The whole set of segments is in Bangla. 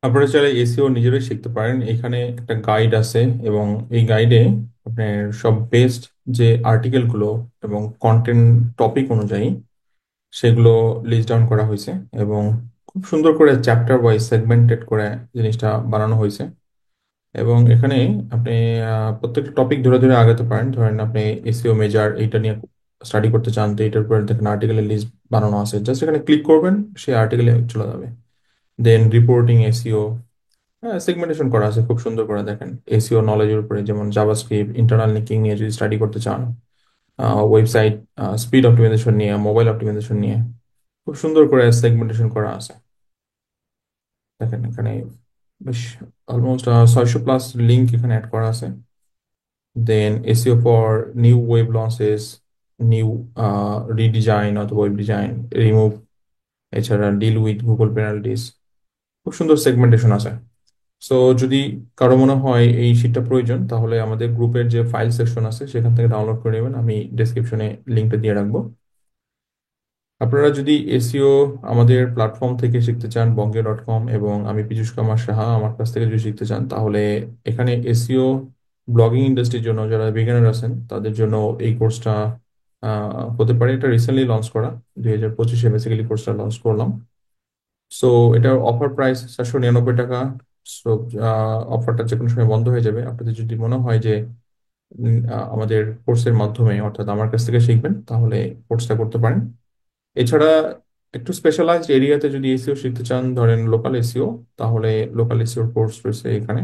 আপনারা চাইলে এসিও নিজেরাই শিখতে পারেন। এখানে একটা গাইড আছে এবং এই গাইডে আপনার সব বেস্ট যে আর্টিকেলগুলো এবং কন্টেন্ট টপিক অনুযায়ী সেগুলো লিস্ট ডাউন করা হয়েছে এবং খুব সুন্দর করে চ্যাপ্টার ওয়াইজ সেগমেন্টেড করে জিনিসটা বানানো হয়েছে। এবং এখানে আপনি প্রত্যেকটা টপিক ধরে ধরে আগাতে পারেন। ধরেন আপনি এসিও মেজার এইটা নিয়ে স্টাডি করতে চান, তো এটার উপরে দেখেন আর্টিকেলের লিস্ট বানানো আছে, জাস্ট এখানে ক্লিক করবেন, সেই আর্টিকেলে চলে যাবে। দেন রিপোর্টিং এসিও, হ্যাঁ, সেগমেন্টেশন করা আছে খুব সুন্দর করে। দেখেন এসইও নলেজের উপরে, যেমন জাভাস্ক্রিপ্ট, ইন্টারনাল লিঙ্কিং নিয়ে যদি স্টাডি করতে চান, ওয়েবসাইট স্পিড অপটিমাইজেশন নিয়ে, মোবাইল অপটিমাইজেশন নিয়ে খুব সুন্দর করে সেগমেন্টেশন করা আছে। দেখেন এখানে বেশ অলমোস্ট 600+ লিঙ্ক এখানে অ্যাড করা আছে। Then SEO for new web launches, new redesign অথবা ওয়েব ডিজাইন, রিমুভ, এছাড়া ডিল উইথ গুগল পেনাল্টিস, খুব সুন্দর সেগমেন্টেশন আছে। সো যদি কারো মনে হয় এই শীটটা প্রয়োজন, তাহলে আমাদের গ্রুপের যে ফাইল সেকশন আছে সেখান থেকে ডাউনলোড করে নেবেন, আমি ডেসক্রিপশনে লিঙ্কটা দিয়ে রাখবো। আপনারা যদি এসিও আমাদের প্ল্যাটফর্ম থেকে শিখতে চান, বঙ্গে.com, এবং আমি পীযূষ কুমার সাহা, আমার কাছ থেকে যদি শিখতে চান, তাহলে এখানে এসিও ব্লগিং ইন্ডাস্ট্রির জন্য যারা বিগিনার আছেন তাদের জন্য এই কোর্সটা হতে পারে। এটা রিসেন্টলি লঞ্চ করা, 2025-এ বেসিক্যালি কোর্সটা লঞ্চ করলাম। সো এটার অফার প্রাইস 499 টাকা। সো অফারটা যে কোনো সময় বন্ধ হয়ে যাবে। আপনাদের যদি মনে হয় যে আমাদের কোর্সের মাধ্যমে, অর্থাৎ আমার কাছ থেকে শিখবেন, তাহলে কোর্সটা করতে পারেন। এছাড়া একটু স্পেশালাইজড এরিয়াতে যদি এসিও শিখতে চান, ধরেন লোকাল এসিও, তাহলে লোকাল এসিওর কোর্স রয়েছে এখানে।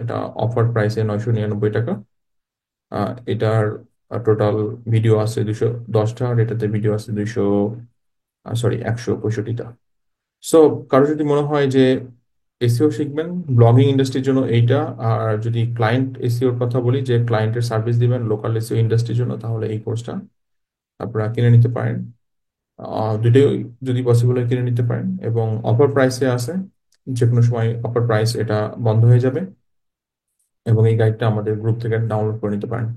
এটা অফার প্রাইসে 999 টাকা। এটার টোটাল ভিডিও আছে 210টা, আর এটাতে ভিডিও আছে 165টা। সো কারো যদি মনে হয় যে এসিও শিখবেন ব্লগিং ইন্ডাস্ট্রির জন্য এইটা, আর যদি ক্লায়েন্ট এসিওর কথা বলি, যে ক্লায়েন্টের সার্ভিস দিবেন লোকাল এসিও ইন্ডাস্ট্রির জন্য, তাহলে এই কোর্সটা আপনারা কিনে নিতে পারেন। দুটোই যদি পসিবল হয় কিনে নিতে পারেন, এবং অফার প্রাইসে আছে। যে কোনো সময় অফার প্রাইস এটা বন্ধ হয়ে যাবে, এবং এই গাইডটা আমাদের গ্রুপ থেকে ডাউনলোড করে নিতে পারেন।